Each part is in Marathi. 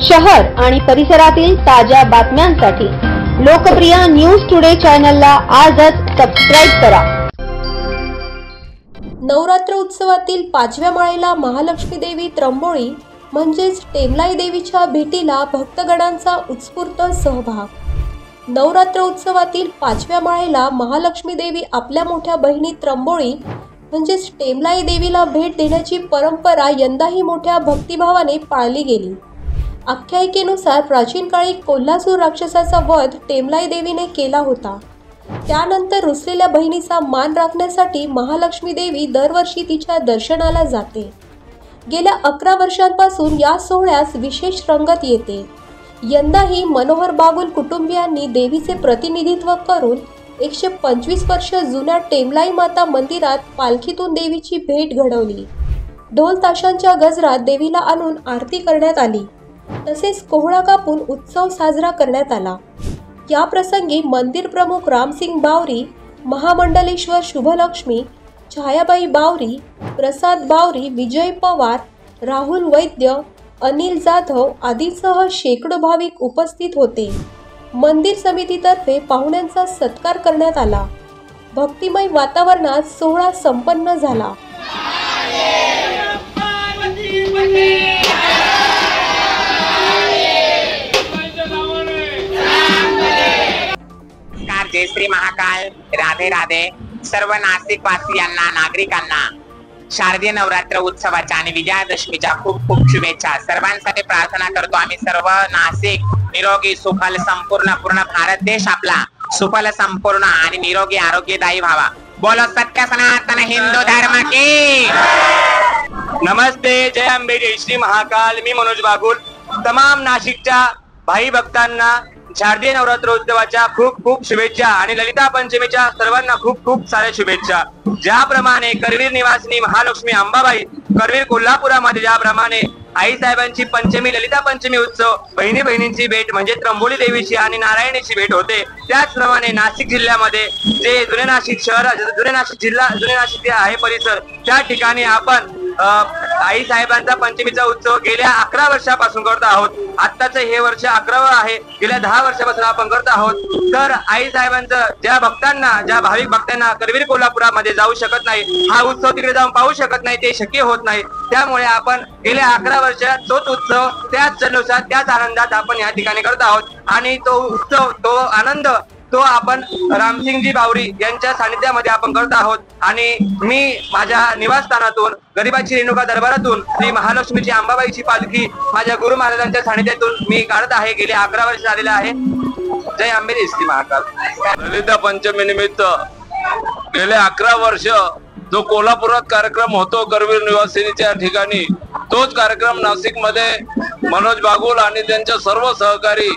शहर आणि परिसरातील ताज्या बातम्यांसाठी लोकप्रिय न्यूज टुडे चॅनलला आजच सबस्क्राइब करा। नवरात्र उत्सवातील 5व्या माळेला महालक्ष्मी देवी त्र्यंबोळी म्हणजेच टेमलाई देवीच्या भेटीला भक्तगणांचा उत्स्फूर्त सहभाग। नवरात्र उत्सवातील 5व्या माळेला महालक्ष्मी देवी आपल्या मोठ्या बहिणी त्र्यंबोळी म्हणजेच टेमलाई देवीला भेट देण्याची परंपरा यंदाही मोठ्या भक्तिभावाने पाळली गेली। आख्यायिकेनुसार प्राचीन काळी कोल्हासूर राक्षसाचा वध टेमलाई देवीने केला होता। त्यानंतर रुसलेल्या बहिणीचा मान राखण्यासाठी महालक्ष्मी देवी दरवर्षी तिच्या दर्शनाला जाते। गेल्या 11 वर्षांपासून या सोहळ्यास विशेष रंगत येते। यंदाही मनोहर बागुल कुटुंबियांनी देवीचे प्रतिनिधित्व करून 125 वर्ष जुन्या टेमलाई माता मंदिरात पालखीतून देवीची भेट घडवली। ढोल ताशांच्या गजरात देवीला आणून आरती करण्यात आली, तसेच कोहळा कापून उत्सव साजरा करण्यात आला। या प्रसंगी मंदिर प्रमुख रामसिंग बावरी, महामंडलेश्वर शुभलक्ष्मी, छायाबाई बावरी, प्रसाद बावरी, विजय पवार, राहुल वैद्य, अनिल जाधव आदींसह शेकडो भाविक उपस्थित होते। मंदिर समितीतर्फे पाहुण्यांचा सत्कार करण्यात आला। भक्तिमय वातावरणात सोहळा संपन्न झाला। जय श्री महाकाल, राधे राधे। सर्व नाशिक वासियांना, नागरिकांना शारदीय नवरात्र उत्सवाच्या आणि विजयादशमीच्या खूप खूप शुभेच्छा। सर्वांसाठी प्रार्थना करतो आम्ही सर्व नाशिक निरोगी सुफल संपूर्ण पूर्ण भारत देश आपला सुफल संपूर्ण आणि निरोगी आरोग्यदायी व्हावा। बोलो सत्य सनातन हिंदू धर्म की। नमस्ते, जय अंबे, जय श्री महाकाल। मी मनोज बागुल तमाम नाशिकच्या भाई भक्तांना शारदीय नवरात्र उत्सवाच्या खूप खूप शुभेच्छा आणि ललिता पंचमीच्या सर्वांना खूप खूप साऱ्या शुभेच्छा। ज्याप्रमाणे करवीर निवासिनी महालक्ष्मी अंबाबाई करवीर कोल्हापुरामध्ये ज्याप्रमाणे आई साहेबांची पंचमी ललिता पंचमी उत्सव बहिणी बहिणींची भेट म्हणजे त्र्यंबोली देवीची आणि नारायणीची भेट होते, त्याचप्रमाणे नाशिक जिल्ह्यामध्ये जे जुने नाशिक शहर, जुने नाशिक जिल्हा, जुने नाशिक जे आहे परिसर, त्या ठिकाणी आपण आई साहेबांचा पंचमीचा उत्सव गेल्या 11 वर्षापासून करत आहोत। आत्ताच हे वर्ष 11वं आहे। गेल्या 10 वर्षापासून आपण करत आहोत। तर आई साहेबांचं ज्या भक्तांना, ज्या भाविक भक्तांना करवीर कोल्हापुरामध्ये जाऊ शकत नाही, हा उत्सव तिकडे जाऊन पाहू शकत नाही, ते शक्य होत नाही, त्यामुळे आपण गेल्या 11 वर्षात तोच उत्सव त्याच जल्लोषात त्याच आनंदात आपण या ठिकाणी करत आहोत। आणि तो उत्सव, तो आनंद, तो आपण रामसिंगजी बावरी यांच्या सानिध्यामध्ये आपण करत आहोत। आणि मी माझ्या निवासस्थानातून गरिबाची रेणुका दरबारातून श्री महालक्ष्मीची अंबाबाईची पालखी माझ्या गुरु महाराजांच्या सानिध्यातून मी काढत आहे। गेले 11 वर्ष झालेले आहे। जय अंबे, जय श्री महाकाल। ललिता पंचमी निमित्त गेले 11 वर्ष जो कोल्हापुरात कार्यक्रम होतो करवीर निवासिनीच्या ठिकाणी, तोच कार्यक्रम नाशिक मध्ये मनोज बागुल आणि त्यांच्या सर्व सहकारी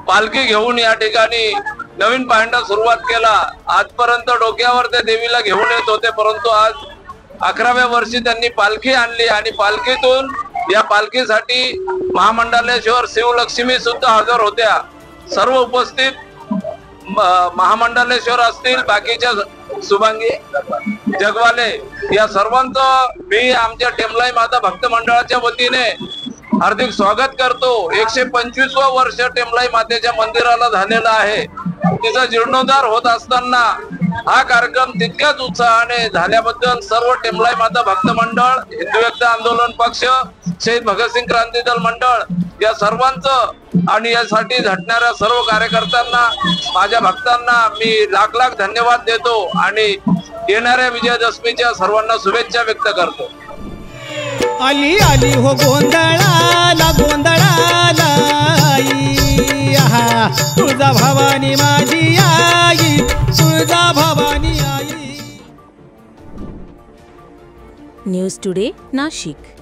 पालखी घेऊन या ठिकाणी नवीन पायंडा सुरुवात केला। आजपर्यंत डोक्यावर ते देवीला घेऊन येत होते, परंतु आज 11व्या वर्षी त्यांनी पालखी आणली आणि पालखीतून या पालखीसाठी महामंडलेश्वर शिवलक्ष्मी सुद्धा हजर होत्या। सर्व उपस्थित महामंडलेश्वर असतील, बाकीच्या शुभांगी जगवाले, या सर्वांचं मी आमच्या टेमलाई माता भक्त मंडळाच्या वतीने हार्दिक स्वागत करतो। 125वं वर्ष टेमलाई मातेच्या मंदिराला झालेला आहे। तिचा जीर्णोद्धार होत असताना हा कार्यक्रम तितक्याच उत्साहाने झाल्याबद्दल सर्व टेमलाई माता भक्त मंडळ, हिंदू एकता आंदोलन पक्ष, शहीद भगतसिंग क्रांती दल मंडळ या सर्वांचं आणि यासाठी झटणाऱ्या सर्व कार्यकर्त्यांना, माझ्या भक्तांना मी लाख लाख धन्यवाद देतो आणि येणाऱ्या विजयादशमीच्या सर्वांना शुभेच्छा व्यक्त करतो। आली आली हो गोंधळाला, गोंधळाला आई, तुळजा भवानी माझी आई, तुळजा भवानी आई। News today Nashik.